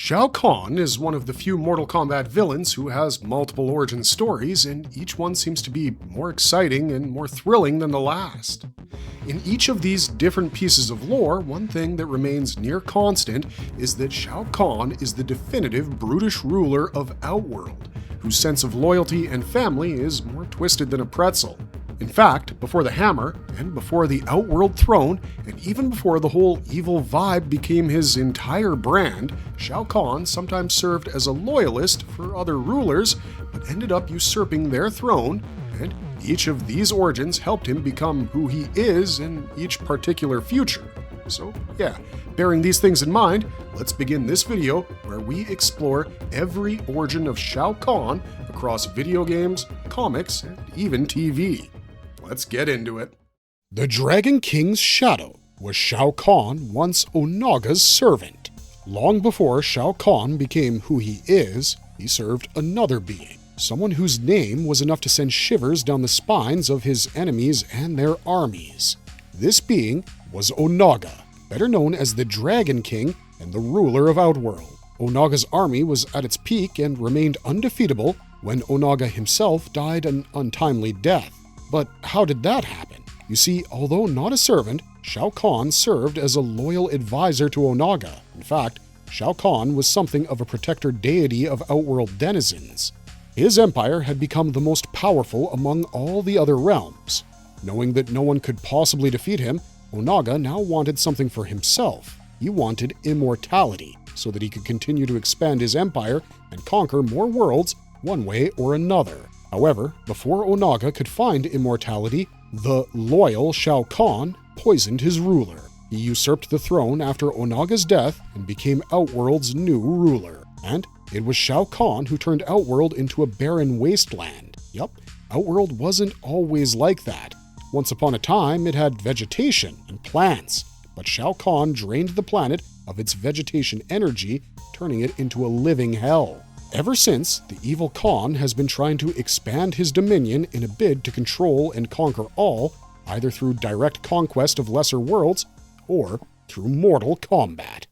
Shao-Kahn is one of the few Mortal Kombat villains who has multiple origin stories, and each one seems to be more exciting and more thrilling than the last. In each of these different pieces of lore, one thing that remains near constant is that Shao-Kahn is the definitive brutish ruler of Outworld, whose sense of loyalty and family is more twisted than a pretzel. In fact, before the hammer, and before the Outworld throne, and even before the whole evil vibe became his entire brand, Shao-Kahn sometimes served as a loyalist for other rulers, but ended up usurping their throne, and each of these origins helped him become who he is in each particular future. So yeah, bearing these things in mind, let's begin this video where we explore every origin of Shao-Kahn across video games, comics, and even TV. Let's get into it. The Dragon King's shadow was Shao-Kahn, once Onaga's servant. Long before Shao-Kahn became who he is, he served another being, someone whose name was enough to send shivers down the spines of his enemies and their armies. This being was Onaga, better known as the Dragon King and the ruler of Outworld. Onaga's army was at its peak and remained undefeatable when Onaga himself died an untimely death. But how did that happen? You see, although not a servant, Shao-Kahn served as a loyal advisor to Onaga. In fact, Shao-Kahn was something of a protector deity of Outworld denizens. His empire had become the most powerful among all the other realms. Knowing that no one could possibly defeat him, Onaga now wanted something for himself. He wanted immortality, so that he could continue to expand his empire and conquer more worlds one way or another. However, before Onaga could find immortality, the loyal Shao-Kahn poisoned his ruler. He usurped the throne after Onaga's death and became Outworld's new ruler. And it was Shao-Kahn who turned Outworld into a barren wasteland. Yup, Outworld wasn't always like that. Once upon a time, it had vegetation and plants, but Shao-Kahn drained the planet of its vegetation energy, turning it into a living hell. Ever since, the evil Khan has been trying to expand his dominion in a bid to control and conquer all, either through direct conquest of lesser worlds or through Mortal Kombat.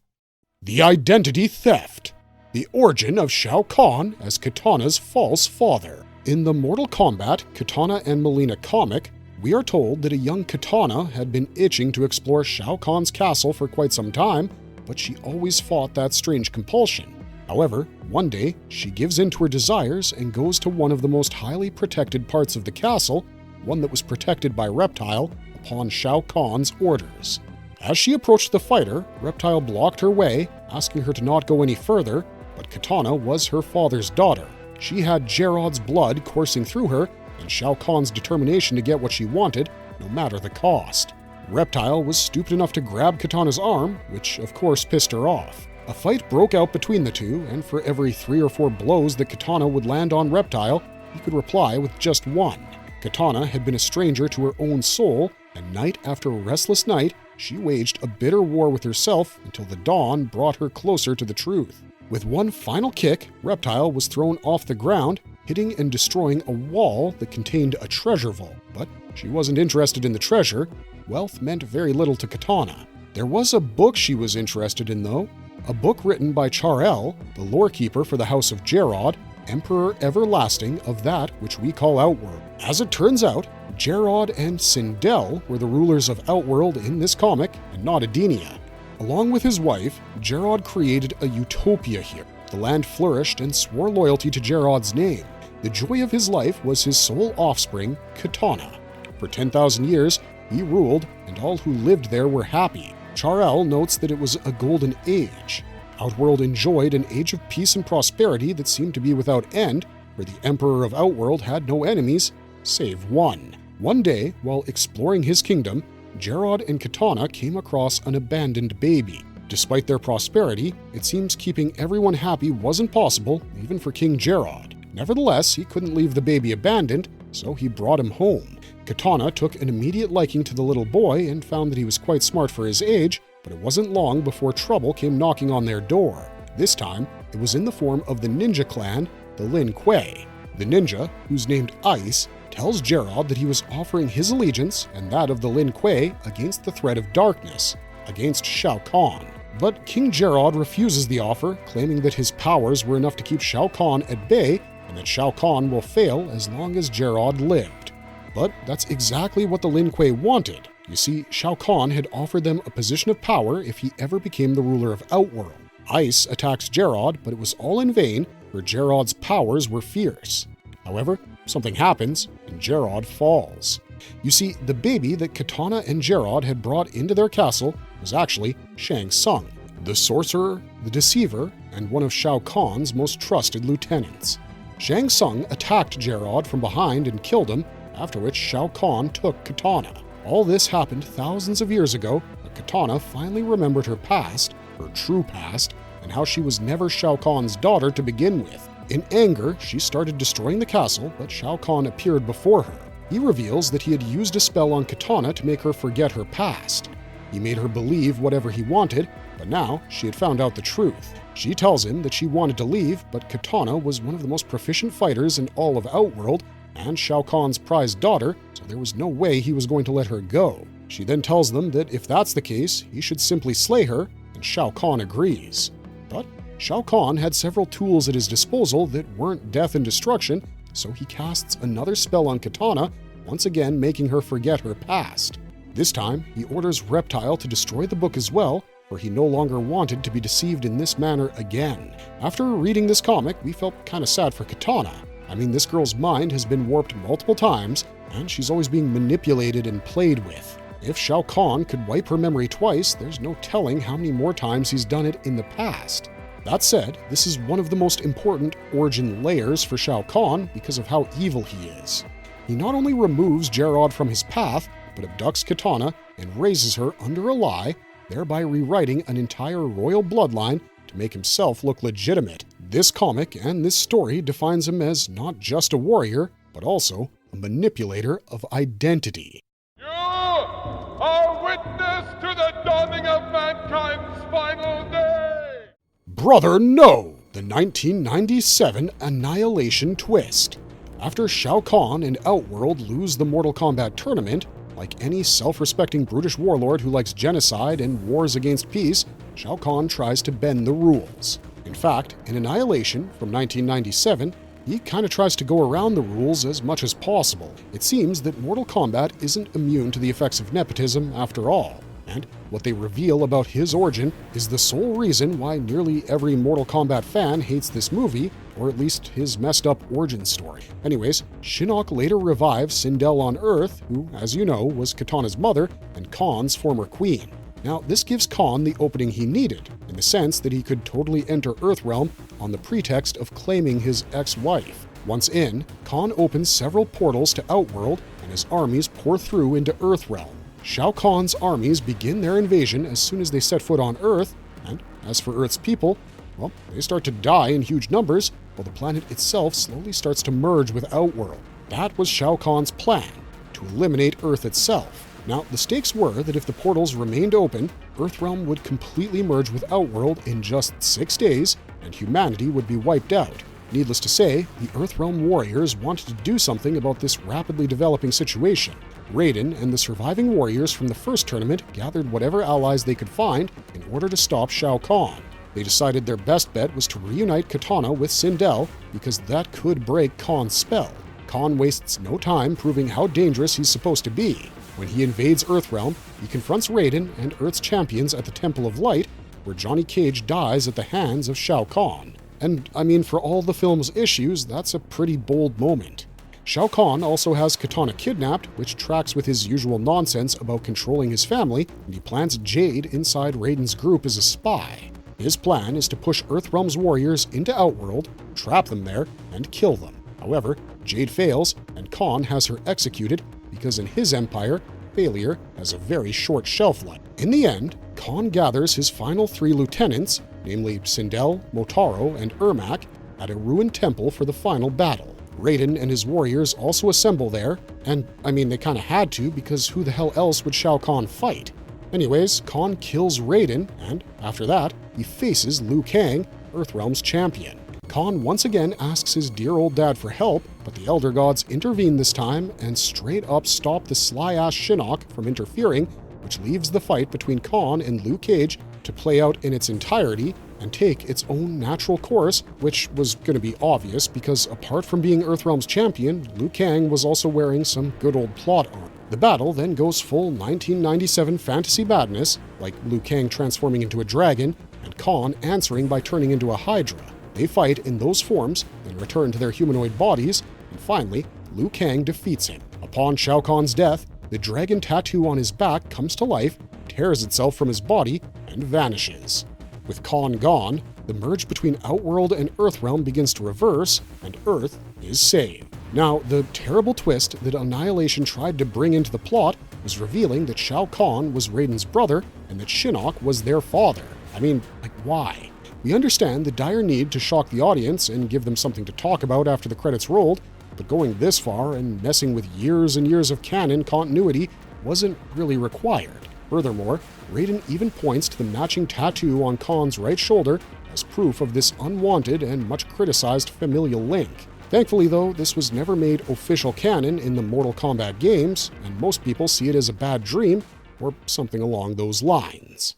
The Identity Theft. The origin of Shao-Kahn as Kitana's false father. In the Mortal Kombat Kitana and Mileena comic, we are told that a young Kitana had been itching to explore Shao-Kahn's castle for quite some time, but she always fought that strange compulsion. However, one day, she gives in to her desires and goes to one of the most highly protected parts of the castle, one that was protected by Reptile upon Shao-Kahn's orders. As she approached the fighter, Reptile blocked her way, asking her to not go any further, but Kitana was her father's daughter. She had Jerrod's blood coursing through her, and Shao-Kahn's determination to get what she wanted, no matter the cost. Reptile was stupid enough to grab Kitana's arm, which of course pissed her off. A fight broke out between the two, and for every 3 or 4 blows that Kitana would land on Reptile, he could reply with just one. Kitana had been a stranger to her own soul, and night after restless night, she waged a bitter war with herself until the dawn brought her closer to the truth. With one final kick, Reptile was thrown off the ground, hitting and destroying a wall that contained a treasure vault. But she wasn't interested in the treasure. Wealth meant very little to Kitana. There was a book she was interested in, though. A book written by Char-El, the lorekeeper for the House of Jerrod, Emperor Everlasting of that which we call Outworld. As it turns out, Jerrod and Sindel were the rulers of Outworld in this comic, and not Edenia. Along with his wife, Jerrod created a utopia here. The land flourished and swore loyalty to Jerrod's name. The joy of his life was his sole offspring, Kitana. For 10,000 years, he ruled, and all who lived there were happy. Char-El notes that it was a golden age. Outworld enjoyed an age of peace and prosperity that seemed to be without end, where the Emperor of Outworld had no enemies, save one. One day, while exploring his kingdom, Jerrod and Kitana came across an abandoned baby. Despite their prosperity, it seems keeping everyone happy wasn't possible, even for King Jerrod. Nevertheless, he couldn't leave the baby abandoned, so he brought him home. Kitana took an immediate liking to the little boy and found that he was quite smart for his age, but it wasn't long before trouble came knocking on their door. This time, it was in the form of the ninja clan, the Lin Kuei. The ninja, who's named Ice, tells Jerrod that he was offering his allegiance and that of the Lin Kuei against the threat of darkness, against Shao-Kahn. But King Jerrod refuses the offer, claiming that his powers were enough to keep Shao-Kahn at bay and that Shao-Kahn will fail as long as Jerrod lived. But that's exactly what the Lin Kuei wanted. You see, Shao-Kahn had offered them a position of power if he ever became the ruler of Outworld. Ice attacks Jerrod, but it was all in vain, for Jerrod's powers were fierce. However, something happens, and Jerrod falls. You see, the baby that Kitana and Jerrod had brought into their castle was actually Shang Tsung, the sorcerer, the deceiver, and one of Shao Kahn's most trusted lieutenants. Shang Tsung attacked Jerrod from behind and killed him, after which Shao Kahn took Kitana. All this happened thousands of years ago, but Kitana finally remembered her past, her true past, and how she was never Shao Kahn's daughter to begin with. In anger, she started destroying the castle, but Shao Kahn appeared before her. He reveals that he had used a spell on Kitana to make her forget her past. He made her believe whatever he wanted, but now she had found out the truth. She tells him that she wanted to leave, but Kitana was one of the most proficient fighters in all of Outworld and Shao Kahn's prized daughter, so there was no way he was going to let her go. She then tells them that if that's the case, he should simply slay her, and Shao Kahn agrees. But Shao Kahn had several tools at his disposal that weren't death and destruction, so he casts another spell on Kitana, once again making her forget her past. This time, he orders Reptile to destroy the book as well, for he no longer wanted to be deceived in this manner again. After reading this comic, we felt kinda sad for Kitana. I mean, this girl's mind has been warped multiple times, and she's always being manipulated and played with. If Shao Kahn could wipe her memory twice, there's no telling how many more times he's done it in the past. That said, this is one of the most important origin layers for Shao Kahn because of how evil he is. He not only removes Jerrod from his path, but abducts Kitana and raises her under a lie, thereby rewriting an entire royal bloodline to make himself look legitimate. This comic and this story defines him as not just a warrior, but also a manipulator of identity. You are witness to the dawning of mankind's final day! Brother, no! The 1997 Annihilation twist. After Shao Kahn and Outworld lose the Mortal Kombat tournament, like any self-respecting brutish warlord who likes genocide and wars against peace, Shao Kahn tries to bend the rules. In fact, in Annihilation from 1997, he kinda tries to go around the rules as much as possible. It seems that Mortal Kombat isn't immune to the effects of nepotism after all, and what they reveal about his origin is the sole reason why nearly every Mortal Kombat fan hates this movie, or at least his messed up origin story. Anyways, Shinnok later revives Sindel on Earth, who, as you know, was Kitana's mother and Kahn's former queen. Now, this gives Kahn the opening he needed, in the sense that he could totally enter Earthrealm on the pretext of claiming his ex-wife. Once in, Kahn opens several portals to Outworld, and his armies pour through into Earthrealm. Shao Kahn's armies begin their invasion as soon as they set foot on Earth, and as for Earth's people, well, they start to die in huge numbers, while the planet itself slowly starts to merge with Outworld. That was Shao Kahn's plan, to eliminate Earth itself. Now, the stakes were that if the portals remained open, Earthrealm would completely merge with Outworld in just 6 days, and humanity would be wiped out. Needless to say, the Earthrealm warriors wanted to do something about this rapidly developing situation. Raiden and the surviving warriors from the first tournament gathered whatever allies they could find in order to stop Shao Kahn. They decided their best bet was to reunite Kitana with Sindel because that could break Kahn's spell. Kahn wastes no time proving how dangerous he's supposed to be. When he invades Earthrealm, he confronts Raiden and Earth's champions at the Temple of Light, where Johnny Cage dies at the hands of Shao Kahn. And, I mean, for all the film's issues, that's a pretty bold moment. Shao Kahn also has Kitana kidnapped, which tracks with his usual nonsense about controlling his family, and he plants Jade inside Raiden's group as a spy. His plan is to push Earthrealm's warriors into Outworld, trap them there, and kill them. However, Jade fails, and Kahn has her executed because in his empire, failure has a very short shelf life. In the end, Kahn gathers his final 3 lieutenants, namely Sindel, Motaro, and Ermac, at a ruined temple for the final battle. Raiden and his warriors also assemble there, and I mean they kinda had to because who the hell else would Shao Kahn fight? Anyways, Kahn kills Raiden, and after that, he faces Liu Kang, Earthrealm's champion. Kahn once again asks his dear old dad for help, but the Elder Gods intervene this time and straight up stop the sly-ass Shinnok from interfering, which leaves the fight between Kahn and Liu Cage to play out in its entirety and take its own natural course, which was going to be obvious because apart from being Earthrealm's champion, Liu Kang was also wearing some good old plot armor. The battle then goes full 1997 fantasy badness, like Liu Kang transforming into a dragon and Kahn answering by turning into a Hydra. They fight in those forms, then return to their humanoid bodies, and finally, Liu Kang defeats him. Upon Shao Kahn's death, the dragon tattoo on his back comes to life, tears itself from his body, and vanishes. With Kahn gone, the merge between Outworld and Earthrealm begins to reverse, and Earth is saved. Now, the terrible twist that Annihilation tried to bring into the plot was revealing that Shao Kahn was Raiden's brother and that Shinnok was their father. I mean, like, why? We understand the dire need to shock the audience and give them something to talk about after the credits rolled, but going this far and messing with years and years of canon continuity wasn't really required. Furthermore, Raiden even points to the matching tattoo on Kahn's right shoulder as proof of this unwanted and much criticized familial link. Thankfully, though, this was never made official canon in the Mortal Kombat games, and most people see it as a bad dream or something along those lines.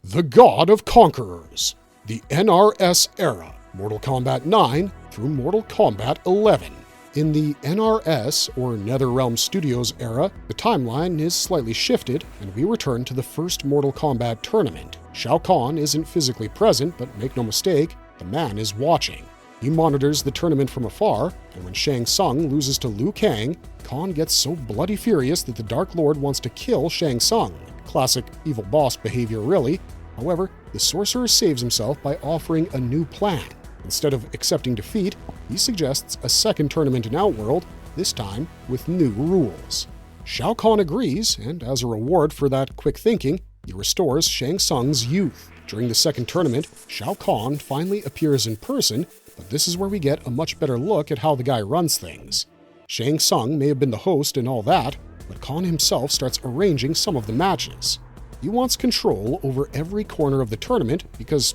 The God of Conquerors, the NRS era, Mortal Kombat 9 through Mortal Kombat 11. In the NRS, or NetherRealm Studios era, the timeline is slightly shifted, and we return to the first Mortal Kombat tournament. Shao Kahn isn't physically present, but make no mistake, the man is watching. He monitors the tournament from afar, and when Shang Tsung loses to Liu Kang, Kahn gets so bloody furious that the Dark Lord wants to kill Shang Tsung. Classic evil boss behavior, really. However, the sorcerer saves himself by offering a new plan. Instead of accepting defeat, he suggests a second tournament in Outworld, this time with new rules. Shao Kahn agrees, and as a reward for that quick thinking, he restores Shang Tsung's youth. During the second tournament, Shao Kahn finally appears in person, but this is where we get a much better look at how the guy runs things. Shang Tsung may have been the host and all that, but Kahn himself starts arranging some of the matches. He wants control over every corner of the tournament because,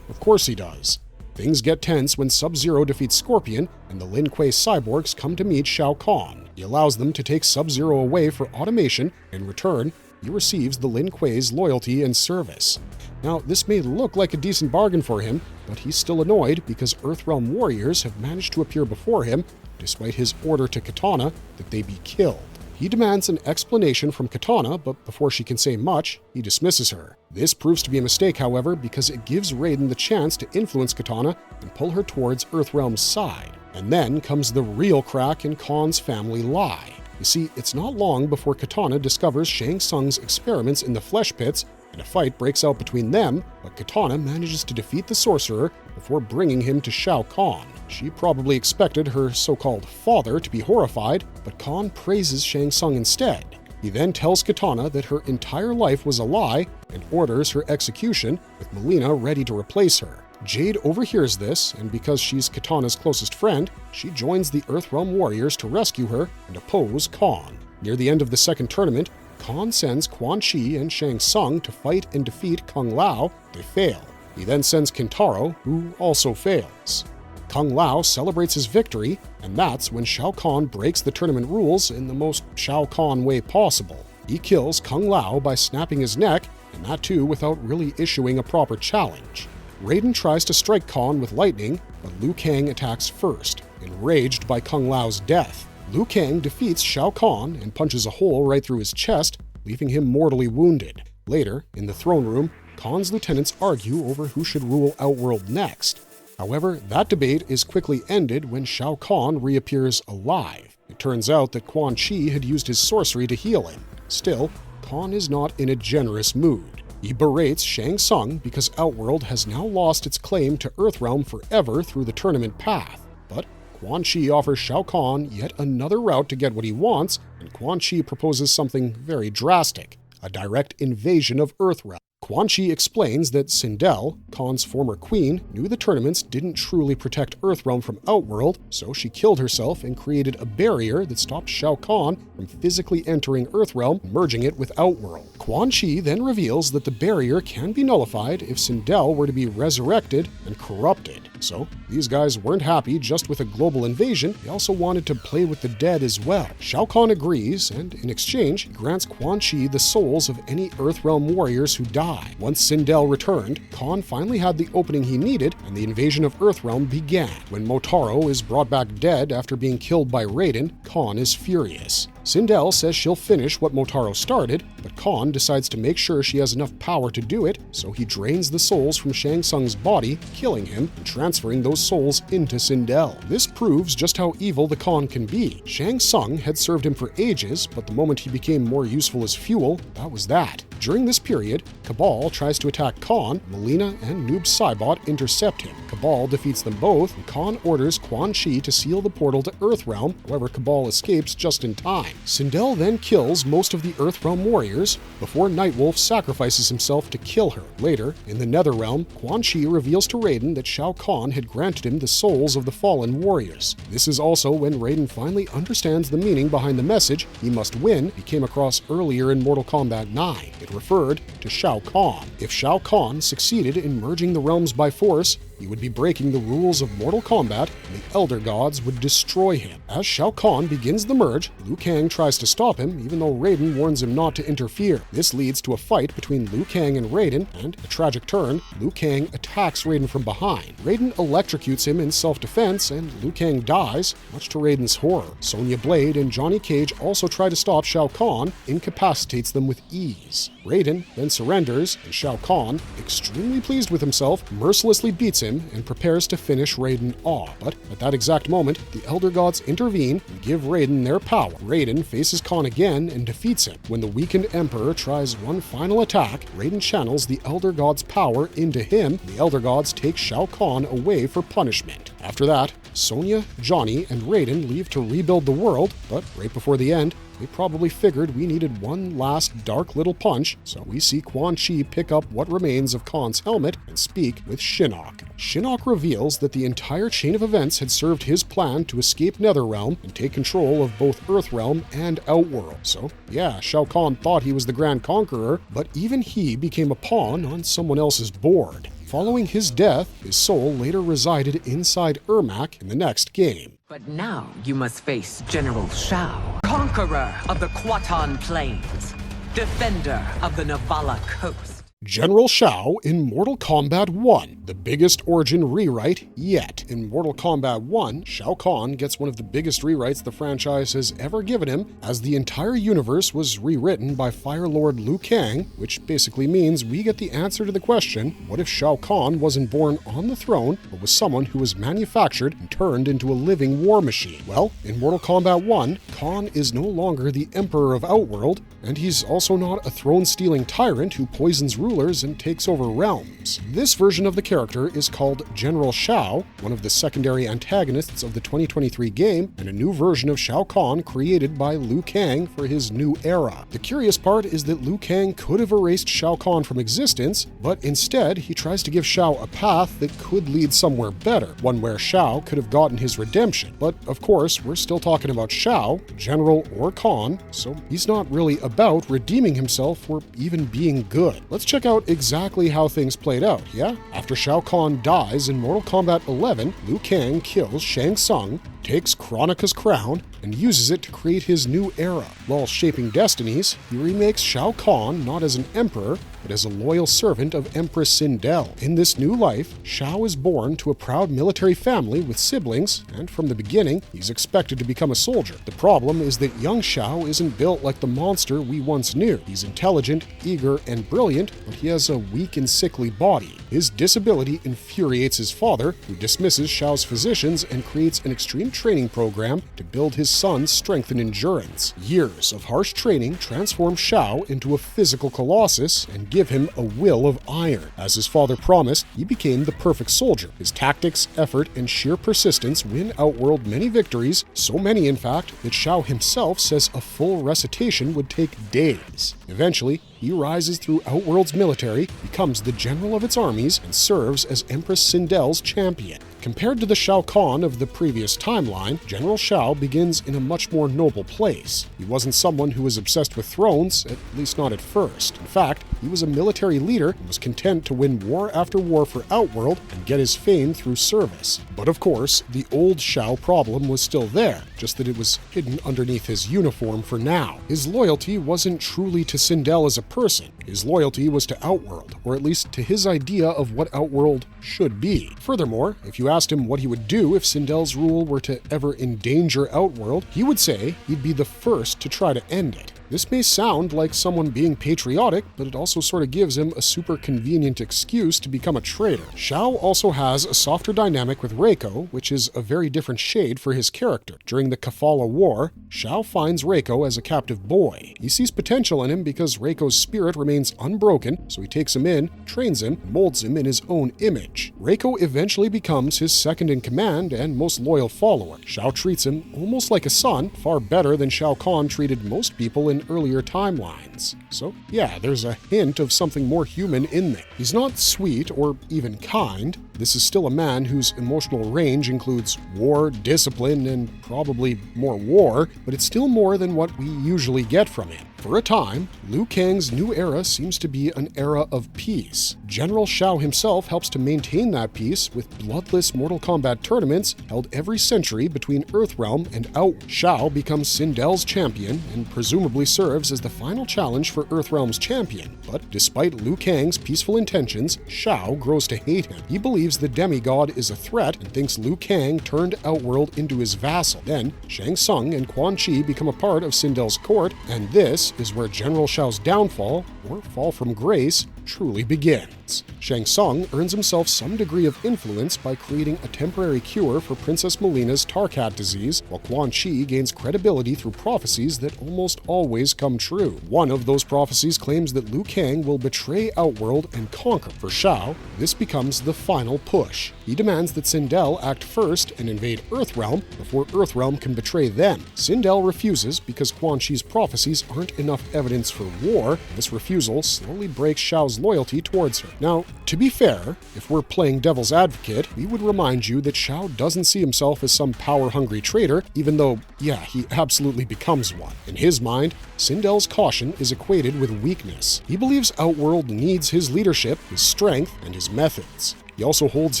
of course he does. Things get tense when Sub-Zero defeats Scorpion and the Lin Kuei cyborgs come to meet Shao Kahn. He allows them to take Sub-Zero away for automation. In return, he receives the Lin Kuei's loyalty and service. Now, this may look like a decent bargain for him, but he's still annoyed because Earthrealm warriors have managed to appear before him, despite his order to Kitana that they be killed. He demands an explanation from Kitana, but before she can say much, he dismisses her. This proves to be a mistake, however, because it gives Raiden the chance to influence Kitana and pull her towards Earthrealm's side. And then comes the real crack in Kahn's family lie. You see, it's not long before Kitana discovers Shang Tsung's experiments in the flesh pits, and a fight breaks out between them, but Kitana manages to defeat the sorcerer before bringing him to Shao Kahn. She probably expected her so-called father to be horrified, but Kahn praises Shang Tsung instead. He then tells Kitana that her entire life was a lie and orders her execution, with Melina ready to replace her. Jade overhears this, and because she's Kitana's closest friend, she joins the Earthrealm warriors to rescue her and oppose Kahn. Near the end of the second tournament, Kahn sends Quan Chi and Shang Tsung to fight and defeat Kung Lao. They fail. He then sends Kintaro, who also fails. Kung Lao celebrates his victory, and that's when Shao Kahn breaks the tournament rules in the most Shao Kahn way possible. He kills Kung Lao by snapping his neck, and that too without really issuing a proper challenge. Raiden tries to strike Kahn with lightning, but Liu Kang attacks first, enraged by Kung Lao's death. Liu Kang defeats Shao Kahn and punches a hole right through his chest, leaving him mortally wounded. Later, in the throne room, Kahn's lieutenants argue over who should rule Outworld next. However, that debate is quickly ended when Shao Kahn reappears alive. It turns out that Quan Chi had used his sorcery to heal him. Still, Kahn is not in a generous mood. He berates Shang Tsung because Outworld has now lost its claim to Earthrealm forever through the tournament path. But Quan Chi offers Shao Kahn yet another route to get what he wants, and Quan Chi proposes something very drastic, a direct invasion of Earthrealm. Quan Chi explains that Sindel, Kahn's former queen, knew the tournaments didn't truly protect Earthrealm from Outworld, so she killed herself and created a barrier that stopped Shao-Kahn from physically entering Earthrealm and merging it with Outworld. Quan Chi then reveals that the barrier can be nullified if Sindel were to be resurrected and corrupted. So, these guys weren't happy just with a global invasion, they also wanted to play with the dead as well. Shao-Kahn agrees, and in exchange, he grants Quan Chi the souls of any Earthrealm warriors who die. Once Sindel returned, Kahn finally had the opening he needed, and the invasion of Earthrealm began. When Motaro is brought back dead after being killed by Raiden, Kahn is furious. Sindel says she'll finish what Motaro started, but Kahn decides to make sure she has enough power to do it, so he drains the souls from Shang Tsung's body, killing him and transferring those souls into Sindel. This proves just how evil the Kahn can be. Shang Tsung had served him for ages, but the moment he became more useful as fuel, that was that. During this period, Cabal tries to attack Kahn, Melina and Noob Saibot intercept him. Cabal defeats them both, and Kahn orders Quan Chi to seal the portal to Earthrealm, however Cabal escapes just in time. Sindel then kills most of the Earthrealm warriors before Nightwolf sacrifices himself to kill her. Later, in the Netherrealm, Quan Chi reveals to Raiden that Shao Kahn had granted him the souls of the fallen warriors. This is also when Raiden finally understands the meaning behind the message he must win he came across earlier in Mortal Kombat 9. It referred to Shao Kahn. If Shao Kahn succeeded in merging the realms by force, he would be breaking the rules of Mortal Kombat, and the Elder Gods would destroy him. As Shao Kahn begins the merge, Liu Kang tries to stop him, even though Raiden warns him not to interfere. This leads to a fight between Liu Kang and Raiden, and, a tragic turn, Liu Kang attacks Raiden from behind. Raiden electrocutes him in self-defense, and Liu Kang dies, much to Raiden's horror. Sonya Blade and Johnny Cage also try to stop Shao Kahn, incapacitates them with ease. Raiden then surrenders, and Shao Kahn, extremely pleased with himself, mercilessly beats him and prepares to finish Raiden off. But at that exact moment, the Elder Gods intervene and give Raiden their power. Raiden faces Kahn again and defeats him. When the weakened Emperor tries one final attack, Raiden channels the Elder Gods' power into him. The Elder Gods take Shao Kahn away for punishment. After that, Sonya, Johnny, and Raiden leave to rebuild the world, but right before the end, they probably figured we needed one last dark little punch, so we see Quan Chi pick up what remains of Kahn's helmet and speak with Shinnok. Shinnok reveals that the entire chain of events had served his plan to escape Netherrealm and take control of both Earthrealm and Outworld. So, yeah, Shao Kahn thought he was the Grand Conqueror, but even he became a pawn on someone else's board. Following his death, his soul later resided inside Ermac in the next game. But now you must face General Shao, conqueror of the Kwatan Plains, defender of the Navala Coast. General Shao in Mortal Kombat 1, the biggest origin rewrite yet. In Mortal Kombat 1, Shao Kahn gets one of the biggest rewrites the franchise has ever given him, as the entire universe was rewritten by Fire Lord Liu Kang, which basically means we get the answer to the question, what if Shao Kahn wasn't born on the throne, but was someone who was manufactured and turned into a living war machine? Well, in Mortal Kombat 1, Kahn is no longer the Emperor of Outworld, and he's also not a throne-stealing tyrant who poisons rulers and takes over realms. This version of the character is called General Shao, one of the secondary antagonists of the 2023 game, and a new version of Shao Kahn created by Liu Kang for his new era. The curious part is that Liu Kang could have erased Shao Kahn from existence, but instead he tries to give Shao a path that could lead somewhere better, one where Shao could have gotten his redemption. But of course, we're still talking about Shao, General or Kahn, so he's not really about redeeming himself or even being good. Let's check out exactly how things played out, yeah? After Shao Kahn dies in Mortal Kombat 11, Liu Kang kills Shang Tsung, takes Kronika's crown, and uses it to create his new era. While shaping destinies, he remakes Shao Kahn not as an emperor, but as a loyal servant of Empress Sindel. In this new life, Shao is born to a proud military family with siblings, and from the beginning, he's expected to become a soldier. The problem is that young Shao isn't built like the monster we once knew. He's intelligent, eager, and brilliant, but he has a weak and sickly body. His disability infuriates his father, who dismisses Shao's physicians and creates an extreme training program to build his son's strength and endurance. Years of harsh training transform Shao into a physical colossus and give him a will of iron. As his father promised, he became the perfect soldier. His tactics, effort, and sheer persistence win Outworld many victories, so many in fact that Shao himself says a full recitation would take days. Eventually, he rises through Outworld's military, becomes the general of its armies, and serves as Empress Sindel's champion. Compared to the Shao-Kahn of the previous timeline, General Shao begins in a much more noble place. He wasn't someone who was obsessed with thrones, at least not at first. In fact, he was a military leader and was content to win war after war for Outworld and get his fame through service. But of course, the old Shao problem was still there, just that it was hidden underneath his uniform for now. His loyalty wasn't truly to Sindel as a person. His loyalty was to Outworld, or at least to his idea of what Outworld should be. Furthermore, if you asked him what he would do if Sindel's rule were to ever endanger Outworld, he would say he'd be the first to try to end it. This may sound like someone being patriotic, but it also sort of gives him a super convenient excuse to become a traitor. Shao also has a softer dynamic with Reiko, which is a very different shade for his character. During the Kafala War, Shao finds Reiko as a captive boy. He sees potential in him because Reiko's spirit remains unbroken, so he takes him in, trains him, molds him in his own image. Reiko eventually becomes his second-in-command and most loyal follower. Shao treats him almost like a son, far better than Shao-Kahn treated most people in earlier timelines. So yeah, there's a hint of something more human in there. He's not sweet or even kind. This is still a man whose emotional range includes war, discipline, and probably more war, but it's still more than what we usually get from him. For a time, Liu Kang's new era seems to be an era of peace. General Shao himself helps to maintain that peace with bloodless Mortal Kombat tournaments held every century between Earthrealm and Outworld. Shao becomes Sindel's champion and presumably serves as the final challenge for Earthrealm's champion. But despite Liu Kang's peaceful intentions, Shao grows to hate him. He believes the demigod is a threat and thinks Liu Kang turned Outworld into his vassal. Then, Shang Tsung and Quan Chi become a part of Sindel's court, and this is where General Shao's downfall, or fall from grace, truly begins. Shang Tsung earns himself some degree of influence by creating a temporary cure for Princess Melina's Tarkat disease, while Quan Chi gains credibility through prophecies that almost always come true. One of those prophecies claims that Liu Kang will betray Outworld and conquer. For Shao, this becomes the final push. He demands that Sindel act first and invade Earthrealm before Earthrealm can betray them. Sindel refuses because Quan Chi's prophecies aren't enough evidence for war. This refusal slowly breaks Shao's loyalty towards her. Now, to be fair, if we're playing devil's advocate, we would remind you that Shao doesn't see himself as some power-hungry traitor, even though, yeah, he absolutely becomes one. In his mind, Sindel's caution is equated with weakness. He believes Outworld needs his leadership, his strength, and his methods. He also holds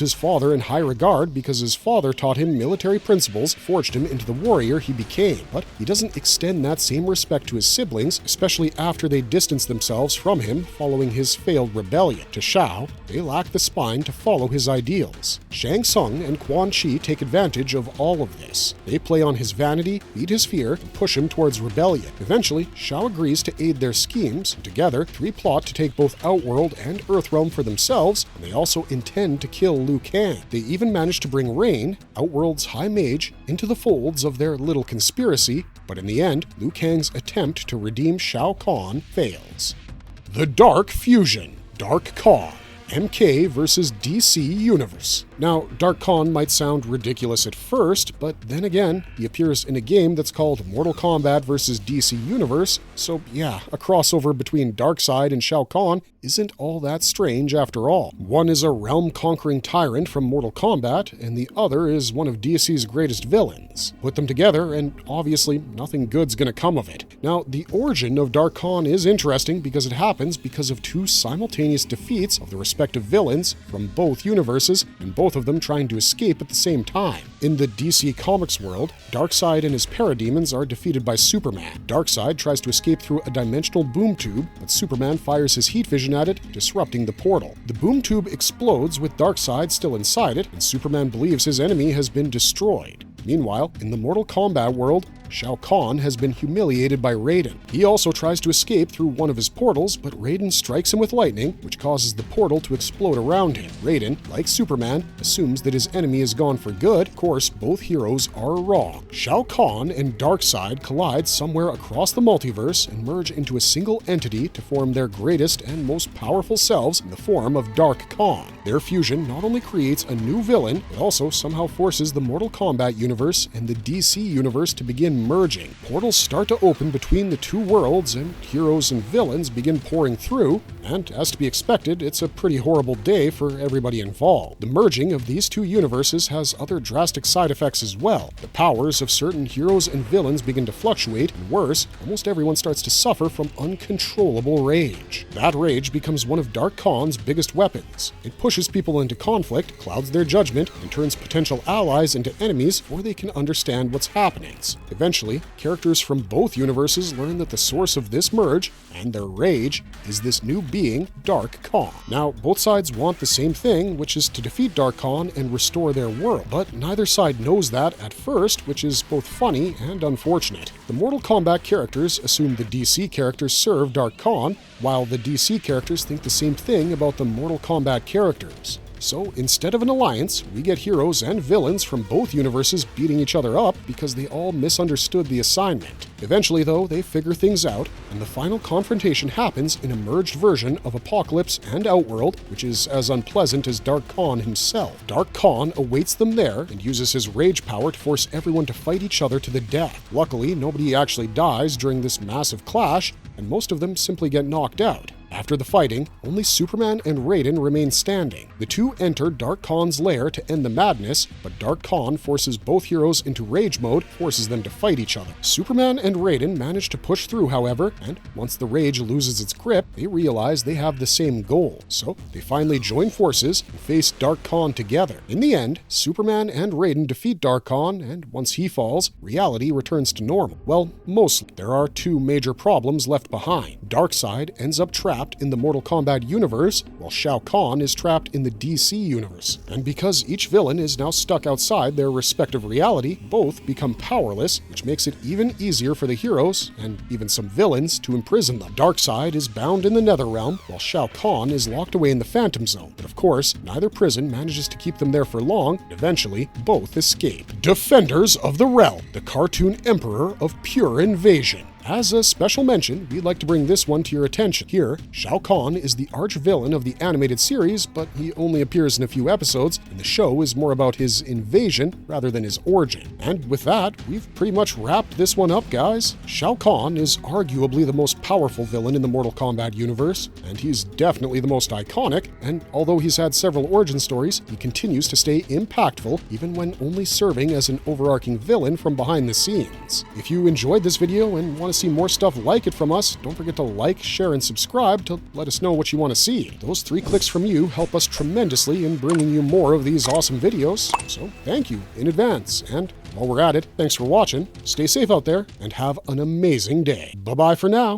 his father in high regard because his father taught him military principles, forged him into the warrior he became. But he doesn't extend that same respect to his siblings, especially after they distance themselves from him following his failed rebellion. To Shao, they lack the spine to follow his ideals. Shang Tsung and Quan Chi take advantage of all of this. They play on his vanity, feed his fear, and push him towards rebellion. Eventually, Shao agrees to aid their schemes, and together, three plot to take both Outworld and Earthrealm for themselves, and they also intend to kill Liu Kang. They even manage to bring Rain, Outworld's high mage, into the folds of their little conspiracy, but in the end, Liu Kang's attempt to redeem Shao-Kahn fails. The Dark Fusion, Dark Kahn, MK versus DC Universe. Now, Dark Kahn might sound ridiculous at first, but then again, he appears in a game that's called Mortal Kombat vs. DC Universe, so yeah, a crossover between Darkseid and Shao Kahn isn't all that strange after all. One is a realm-conquering tyrant from Mortal Kombat, and the other is one of DC's greatest villains. Put them together, and obviously nothing good's gonna come of it. Now, the origin of Dark Kahn is interesting because it happens because of two simultaneous defeats of the respective villains from both universes, and both of them trying to escape at the same time. In the DC Comics world, Darkseid and his parademons are defeated by Superman. Darkseid tries to escape through a dimensional boom tube, but Superman fires his heat vision at it, disrupting the portal. The boom tube explodes with Darkseid still inside it, and Superman believes his enemy has been destroyed. Meanwhile, in the Mortal Kombat world, Shao-Kahn has been humiliated by Raiden. He also tries to escape through one of his portals, but Raiden strikes him with lightning, which causes the portal to explode around him. Raiden, like Superman, assumes that his enemy is gone for good. Of course, both heroes are wrong. Shao-Kahn and Darkseid collide somewhere across the multiverse and merge into a single entity to form their greatest and most powerful selves in the form of Dark Kahn. Their fusion not only creates a new villain, it also somehow forces the Mortal Kombat universe and the DC universe to begin merging. Portals start to open between the two worlds, and heroes and villains begin pouring through, and as to be expected, it's a pretty horrible day for everybody involved. The merging of these two universes has other drastic side effects as well. The powers of certain heroes and villains begin to fluctuate, and worse, almost everyone starts to suffer from uncontrollable rage. That rage becomes one of Dark Khan's biggest weapons. It pushes people into conflict, clouds their judgment, and turns potential allies into enemies before they can understand what's happening. Eventually, characters from both universes learn that the source of this merge and their rage is this new being, Dark Kahn. Now, both sides want the same thing, which is to defeat Dark Kahn and restore their world, but neither side knows that at first, which is both funny and unfortunate. The Mortal Kombat characters assume the DC characters serve Dark Kahn, while the DC characters think the same thing about the Mortal Kombat characters. So instead of an alliance, we get heroes and villains from both universes beating each other up because they all misunderstood the assignment. Eventually, though, they figure things out, and the final confrontation happens in a merged version of Apocalypse and Outworld, which is as unpleasant as Dark Kahn himself. Dark Kahn awaits them there and uses his rage power to force everyone to fight each other to the death. Luckily, nobody actually dies during this massive clash, and most of them simply get knocked out. After the fighting, only Superman and Raiden remain standing. The two enter Dark Khan's lair to end the madness, but Dark Kahn forces both heroes into rage mode, forces them to fight each other. Superman and Raiden manage to push through, however, and once the rage loses its grip, they realize they have the same goal. So they finally join forces and face Dark Kahn together. In the end, Superman and Raiden defeat Dark Kahn, and once he falls, reality returns to normal. Well, mostly. There are two major problems left behind. Darkseid ends up trapped in the Mortal Kombat universe, while Shao-Kahn is trapped in the DC universe. And because each villain is now stuck outside their respective reality, both become powerless, which makes it even easier for the heroes, and even some villains, to imprison them. Darkseid is bound in the Netherrealm, while Shao-Kahn is locked away in the Phantom Zone. But of course, neither prison manages to keep them there for long, and eventually, both escape. Defenders of the Realm, the cartoon emperor of pure invasion. As a special mention, we'd like to bring this one to your attention. Here, Shao-Kahn is the arch-villain of the animated series, but he only appears in a few episodes, and the show is more about his invasion rather than his origin. And with that, we've pretty much wrapped this one up, guys. Shao-Kahn is arguably the most powerful villain in the Mortal Kombat universe, and he's definitely the most iconic, and although he's had several origin stories, he continues to stay impactful, even when only serving as an overarching villain from behind the scenes. If you enjoyed this video and want to see more stuff like it from us, don't forget to like, share, and subscribe to let us know what you want to see. Those 3 clicks from you help us tremendously in bringing you more of these awesome videos, so thank you in advance. And while we're at it, thanks for watching, stay safe out there, and have an amazing day. Bye-bye for now.